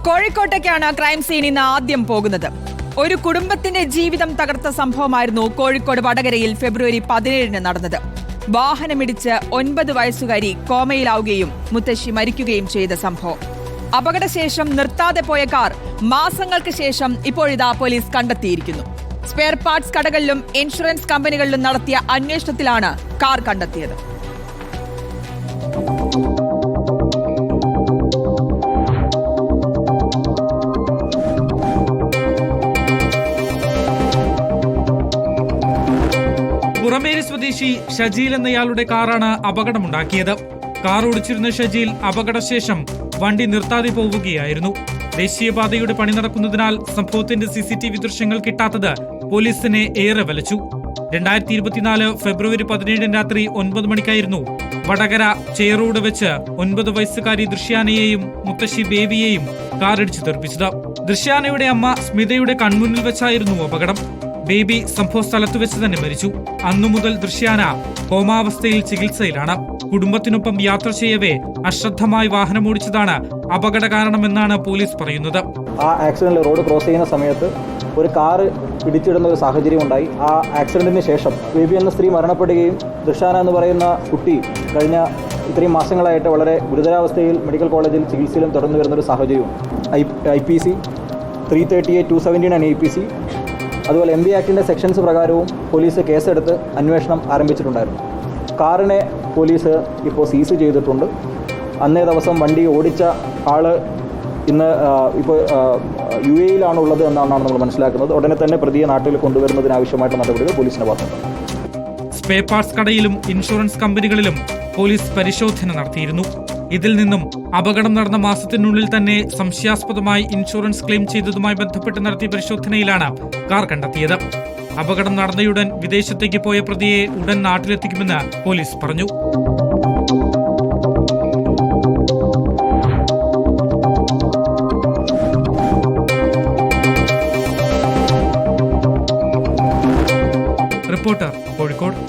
കോഴിക്കോട്ടേക്കാണ് crime scene ഇന്ന് ആദ്യം പോകുന്നത്. ഒരു കുടുംബത്തിന്റെ ജീവിതം തകർത്ത സംഭവമായിരുന്നു കോഴിക്കോട് വടകരയിൽ ഫെബ്രുവരി 17 നടന്നത്. വാഹനമിടിച്ച് 9 വയസ്സുകാരി കോമയിലാവുകയും മുത്തശ്ശി മരിക്കുകയും ചെയ്ത സംഭവം. അപകടശേഷം നിർത്താതെ പോയ കാർ മാസങ്ങൾക്ക് ശേഷം ഇപ്പോഴിതാ പോലീസ് കണ്ടെത്തിയിരിക്കുന്നു. സ്പെയർ പാർട്സ് കടകളിലും ഇൻഷുറൻസ് കമ്പനികളിലും നടത്തിയ അന്വേഷണത്തിലാണ് കാർ കണ്ടെത്തിയത്. പുറമേരി സ്വദേശി ഷജീൽ എന്നയാളുടെ കാറാണ് അപകടമുണ്ടാക്കിയത്. കാർ ഓടിച്ചിരുന്ന ഷജീൽ അപകടശേഷം വണ്ടി നിർത്താതെ പോവുകയായിരുന്നു. ദേശീയപാതയുടെ പണി നടക്കുന്നതിനാൽ സംഭവത്തിന്റെ CCTV ദൃശ്യങ്ങൾ കിട്ടാത്തത് പോലീസിനെ ഏറെ വലച്ചു. 2024 ഫെബ്രുവരി 17 രാത്രി 9 മണിക്കായിരുന്നു വടകര ചേറോട് വെച്ച് 9 വയസ്സുകാരി ദൃശ്യാനയെയും മുത്തശ്ശി ബേബിയെയും കാറിടിച്ചു തെറിപ്പിച്ചത്. ദൃശ്യാനയുടെ അമ്മ സ്മിതയുടെ കൺമുന്നിൽ വെച്ചായിരുന്നു അപകടം. ബേബി സംഭവ സ്ഥലത്ത് വെച്ച് തന്നെ മരിച്ചു. അന്നു മുതൽ ദൃശ്യാന കോമാവസ്ഥയിൽ ചികിത്സയിലാണ്. കുടുംബത്തിനൊപ്പം യാത്ര ചെയ്യവേ അശ്രദ്ധമായി വാഹനമോടിച്ചതാണ് അപകട കാരണമെന്നാണ് പോലീസ് പറയുന്നത്. ആ ആക്സിഡന്റിൽ റോഡ് ക്രോസ് ചെയ്യുന്ന സമയത്ത് ഒരു കാറ് ഇടിച്ചിടുന്ന ഒരു സാഹചര്യം ഉണ്ടായി. ആ ആക്സിഡന്റിന് ശേഷം ബേബി എന്ന സ്ത്രീ മരണപ്പെടുകയും ദൃശ്യാന എന്ന് പറയുന്ന കുട്ടി കഴിഞ്ഞ ഇത്രയും മാസങ്ങളായിട്ട് വളരെ ഗുരുതരാവസ്ഥയിൽ മെഡിക്കൽ കോളേജിൽ ചികിത്സയിലും തുടർന്നു വരുന്നൊരു സാഹചര്യവും. IPC 338-217 APC അതുപോലെ MB ആക്ടിൻ്റെ സെക്ഷൻസ് പ്രകാരവും പോലീസ് കേസെടുത്ത് അന്വേഷണം ആരംഭിച്ചിട്ടുണ്ടായിരുന്നു. കാറിനെ പോലീസ് ഇപ്പോൾ സീസ് ചെയ്തിട്ടുണ്ട്. അന്നേ ദിവസം വണ്ടി ഓടിച്ച ആള് ഇന്ന് ഇപ്പോൾ UAE-യിലാണുള്ളത് എന്നാണ് നമ്മൾ മനസ്സിലാക്കുന്നത്. ഉടനെ തന്നെ പ്രതിയെ നാട്ടിൽ കൊണ്ടുവരുന്നതിനാവശ്യമായിട്ടുള്ള നടപടികൾ പോലീസിന്റെ ഭാഗത്തുണ്ട്. സ്പെയർ പാർട്സ് കടയിലും ഇൻഷുറൻസ് കമ്പനികളിലും പോലീസ് പരിശോധന നടത്തിയിരുന്നു. ഇതിൽ നിന്നും അപകടം നടന്ന മാസത്തിനുള്ളിൽ തന്നെ സംശയാസ്പദമായി ഇൻഷുറൻസ് ക്ലെയിം ചെയ്തതുമായി ബന്ധപ്പെട്ട് നടത്തിയ പരിശോധനയിലാണ് കാർ കണ്ടെത്തിയത്. അപകടം നടന്നയുടൻ വിദേശത്തേക്ക് പോയ പ്രതിയെ ഉടൻ നാട്ടിലെത്തിക്കുമെന്ന് പോലീസ് പറഞ്ഞു. റിപ്പോർട്ടർ, കോഴിക്കോട്.